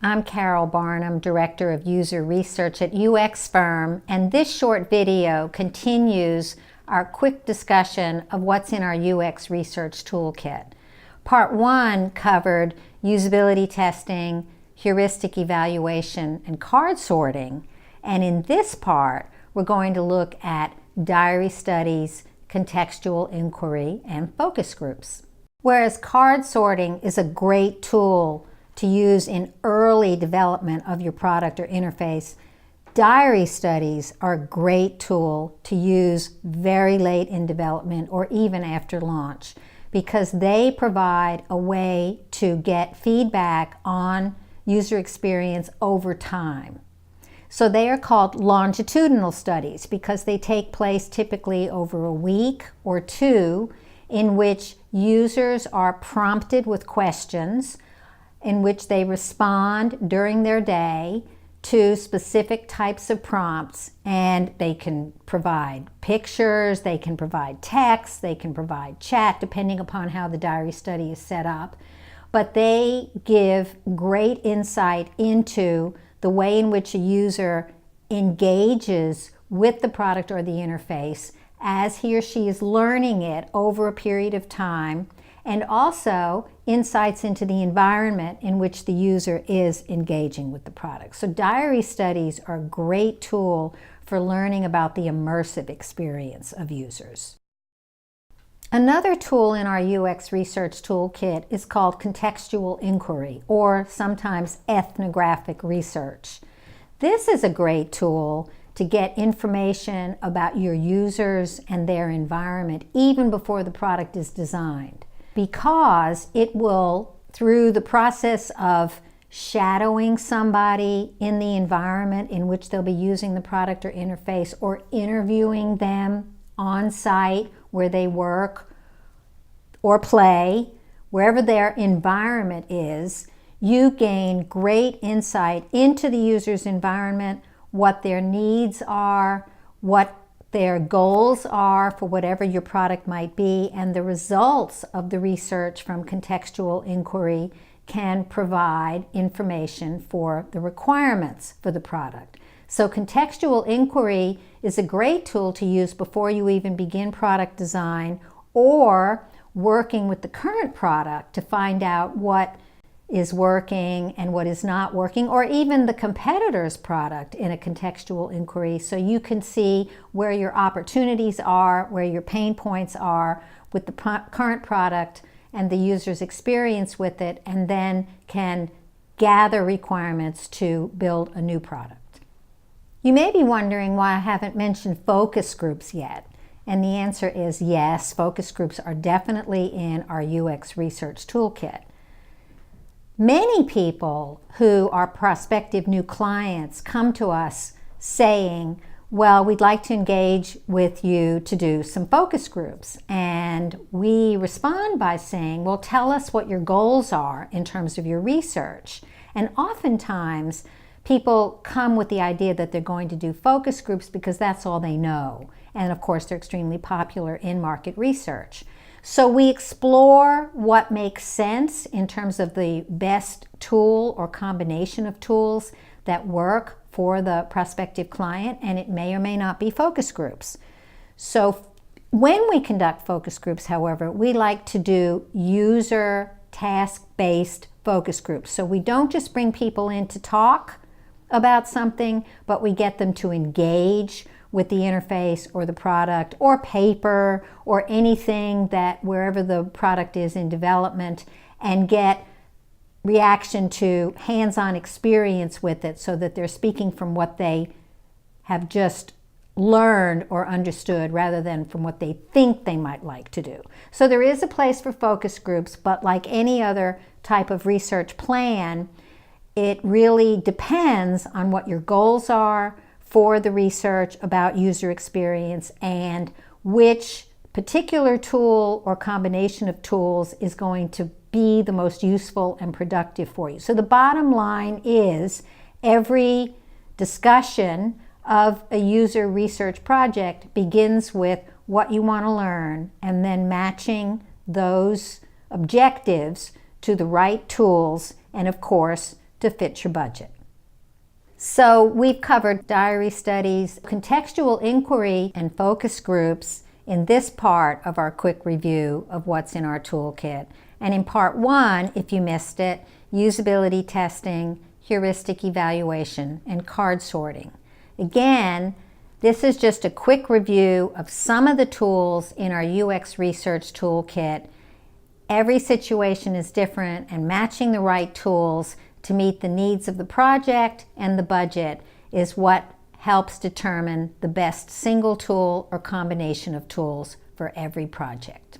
I'm Carol Barnum, Director of User Research at UX Firm, and this short video continues our quick discussion of what's in our UX Research Toolkit. Part 1 covered usability testing, heuristic evaluation, and card sorting, and in this part we're going to look at diary studies, contextual inquiry, and focus groups. Whereas card sorting is a great tool to use in early development of your product or interface, diary studies are a great tool to use very late in development or even after launch, because they provide a way to get feedback on user experience over time. So they are called longitudinal studies because they take place typically over a week or two, in which users are prompted with questions in which they respond during their day to specific types of prompts, and they can provide pictures, they can provide text, they can provide chat, depending upon how the diary study is set up. But they give great insight into the way in which a user engages with the product or the interface as he or she is learning it over a period of time, and also insights into the environment in which the user is engaging with the product. So diary studies are a great tool for learning about the immersive experience of users. Another tool in our UX Research Toolkit is called Contextual Inquiry, or sometimes ethnographic research. This is a great tool to get information about your users and their environment even before the product is designed, because it will, through the process of shadowing somebody in the environment in which they'll be using the product or interface, or interviewing them on site where they work or play, wherever their environment is, you gain great insight into the user's environment, what their needs are, what their goals are for whatever your product might be, and the results of the research from contextual inquiry can provide information for the requirements for the product. So contextual inquiry is a great tool to use before you even begin product design, or working with the current product to find out what is working and what is not working, or even the competitor's product in a contextual inquiry, so you can see where your opportunities are, where your pain points are with the current product and the user's experience with it, and then can gather requirements to build a new product. You may be wondering why I haven't mentioned focus groups yet, and the answer is yes, focus groups are definitely in our UX Research Toolkit. Many people who are prospective new clients come to us saying, well, we'd like to engage with you to do some focus groups. And we respond by saying, well, tell us what your goals are in terms of your research. And oftentimes, people come with the idea that they're going to do focus groups because that's all they know. And of course, they're extremely popular in market research. So we explore what makes sense in terms of the best tool or combination of tools that work for the prospective client, and it may or may not be focus groups. So when we conduct focus groups, however, we like to do user task-based focus groups. So we don't just bring people in to talk about something, but we get them to engage with the interface or the product or paper or anything that wherever the product is in development, and get reaction to hands-on experience with it, so that they're speaking from what they have just learned or understood rather than from what they think they might like to do. So there is a place for focus groups, but like any other type of research plan, it really depends on what your goals are for the research about user experience and which particular tool or combination of tools is going to be the most useful and productive for you. So the bottom line is every discussion of a user research project begins with what you want to learn, and then matching those objectives to the right tools, and of course to fit your budget. So we've covered diary studies, contextual inquiry, and focus groups in this part of our quick review of what's in our toolkit. And in part 1, if you missed it, usability testing, heuristic evaluation, and card sorting. Again, this is just a quick review of some of the tools in our UX Research Toolkit. Every situation is different, and matching the right tools to meet the needs of the project and the budget is what helps determine the best single tool or combination of tools for every project.